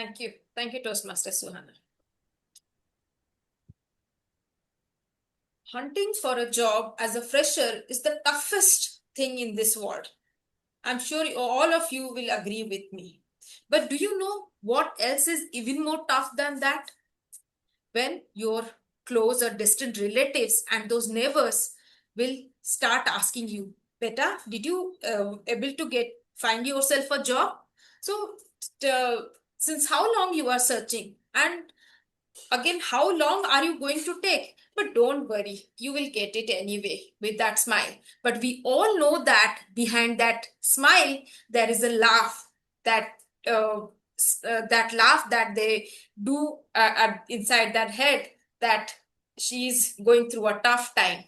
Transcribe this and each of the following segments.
Thank you. Thank you, Toastmaster Suhana. Hunting for a job as a fresher is the toughest thing in this world. I'm sure all of you will agree with me. But do you know what else is even more tough than that? When your close or distant relatives and those neighbors will start asking you, Beta, did you able to find yourself a job? So, uh, since how long you are searching? And again, how long are you going to take? But don't worry, you will get it anyway with that smile. But we all know that behind that smile, there is a laugh that that laugh that they do inside that head, that she's going through a tough time.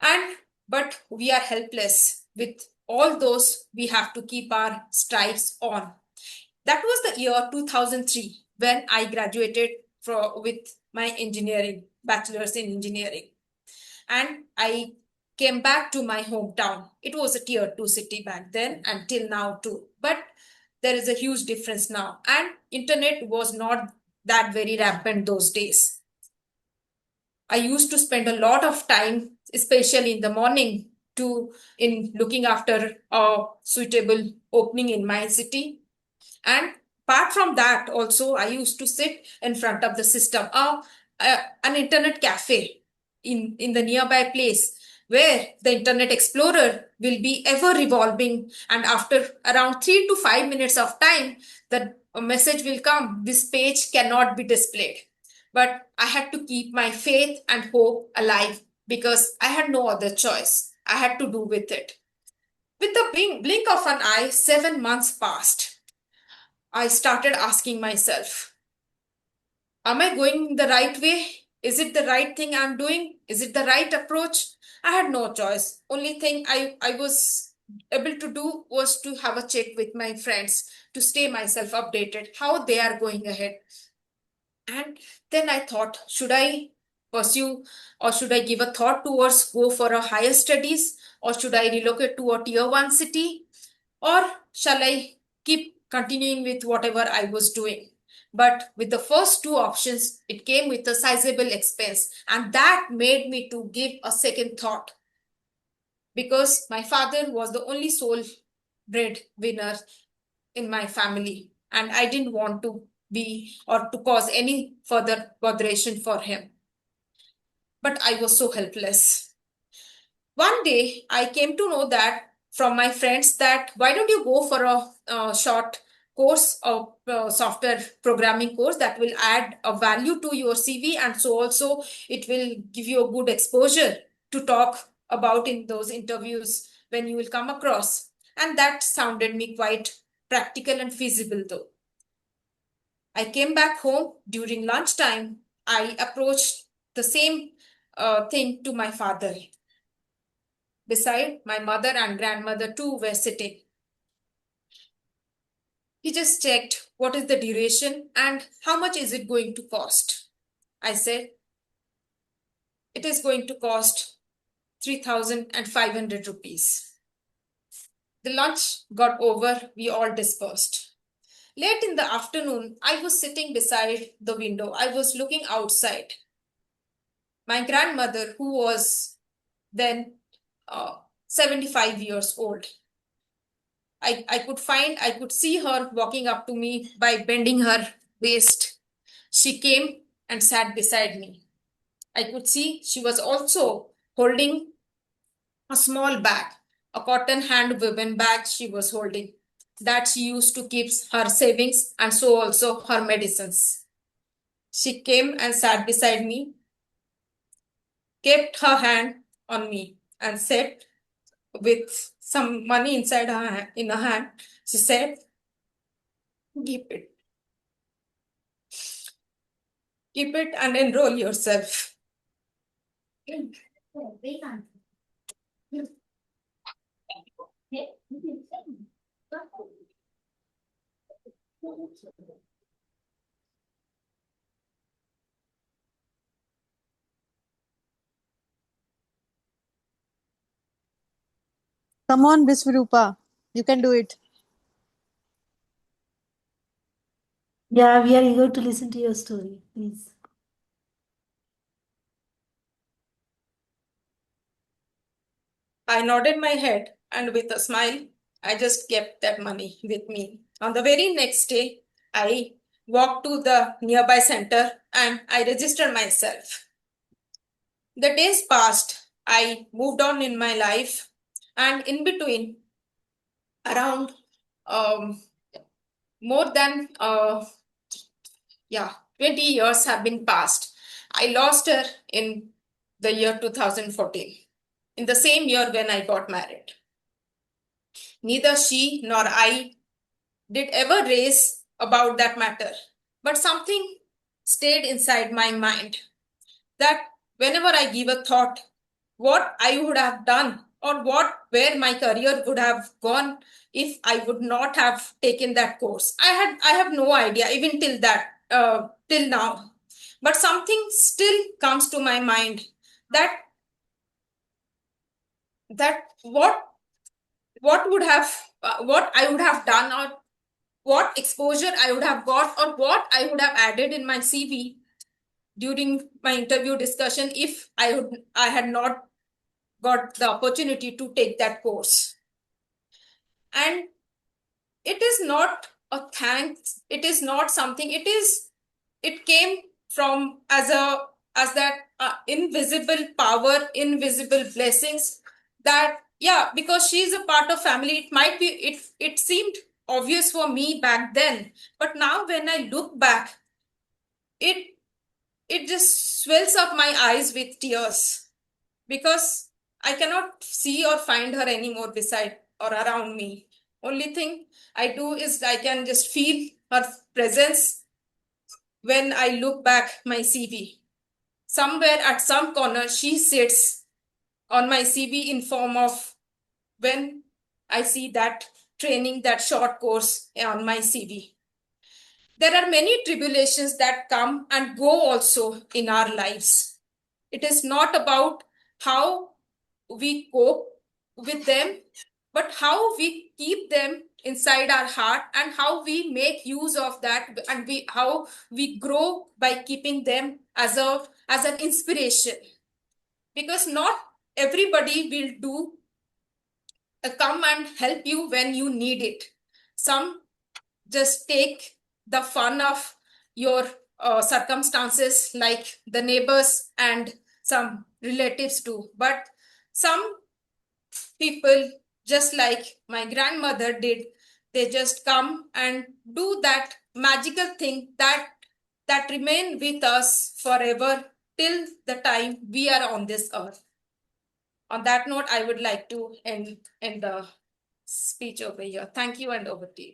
And but we are helpless with all those. We have to keep our stripes on. That was the year 2003 when I graduated with my engineering, bachelor's in engineering. And I came back to my hometown. It was a tier 2 city back then and till now too. But there is a huge difference now. And internet was not that very rampant those days. I used to spend a lot of time, especially in the morning, in looking after a suitable opening in my city. And apart from that, also, I used to sit in front of the system, an internet cafe in the nearby place where the Internet Explorer will be ever revolving. And after around 3 to 5 minutes of time, the message will come, this page cannot be displayed. But I had to keep my faith and hope alive because I had no other choice. I had to do with it. With the blink of an eye, 7 months passed. I started asking myself, am I going the right way? Is it the right thing I'm doing? Is it the right approach? I had no choice. Only thing I was able to do was to have a check with my friends to stay myself updated, how they are going ahead. And then I thought, should I pursue or should I give a thought towards go for a higher studies, or should I relocate to a tier 1 city, or shall I keep continuing with whatever I was doing? But with the first two options, it came with a sizable expense, and that made me to give a second thought, because my father was the only sole breadwinner in my family, and I didn't want to be or to cause any further botheration for him. But I was so helpless. One day, I came to know that from my friends that why don't you go for a short course of software programming course that will add a value to your CV, and so also it will give you a good exposure to talk about in those interviews when you will come across. And that sounded me quite practical and feasible though. I came back home during lunchtime. I approached the same thing to my father. Beside, my mother and grandmother too were sitting. He just checked what is the duration and how much is it going to cost. I said, it is going to cost 3,500 rupees. The lunch got over, we all dispersed. Late in the afternoon, I was sitting beside the window. I was looking outside. My grandmother, who was then 75 years old, I could see her walking up to me by bending her waist. She came and sat beside me. I could see she was also holding a small bag, a cotton hand woven bag she was holding, that she used to keep her savings and so also her medicines. She came and sat beside me, kept her hand on me, and said, with some money inside in her hand, she said, keep it. Keep it and enroll yourself. Come on, Visvarupa. You can do it. Yeah, we are eager to listen to your story. Please. I nodded my head, and with a smile, I just kept that money with me. On the very next day, I walked to the nearby center and I registered myself. The days passed, I moved on in my life, and in between, around um, more than yeah, 20 years have been passed. I lost her in the year 2014, in the same year when I got married. Neither she nor I did ever raise about that matter, but something stayed inside my mind that whenever I give a thought, what I would have done or where my career would have gone if I would not have taken that course. I have no idea even till now. But something still comes to my mind that that what I would have done, or what exposure I would have got, or what I would have added in my CV during my interview discussion if I had not got the opportunity to take that course. And it is not a thanks, it is not something, it came from as that invisible power, invisible blessings, that yeah, because she is a part of family, it might be, it seemed obvious for me back then, but now when I look back, it it just swells up my eyes with tears, because I cannot see or find her anymore beside or around me. Only thing I do is I can just feel her presence when I look back my CV. Somewhere at some corner, she sits on my CV in form of when I see that training, that short course on my CV. There are many tribulations that come and go also in our lives. It is not about how we cope with them, but how we keep them inside our heart and how we make use of that, and we how we grow by keeping them as an inspiration, because not everybody will do come and help you when you need it. Some just take the fun of your circumstances, like the neighbors and some relatives too, but some people, just like my grandmother did, they just come and do that magical thing that remain with us forever till the time we are on this earth. On that note, I would like to end the speech over here. Thank you, and over to you.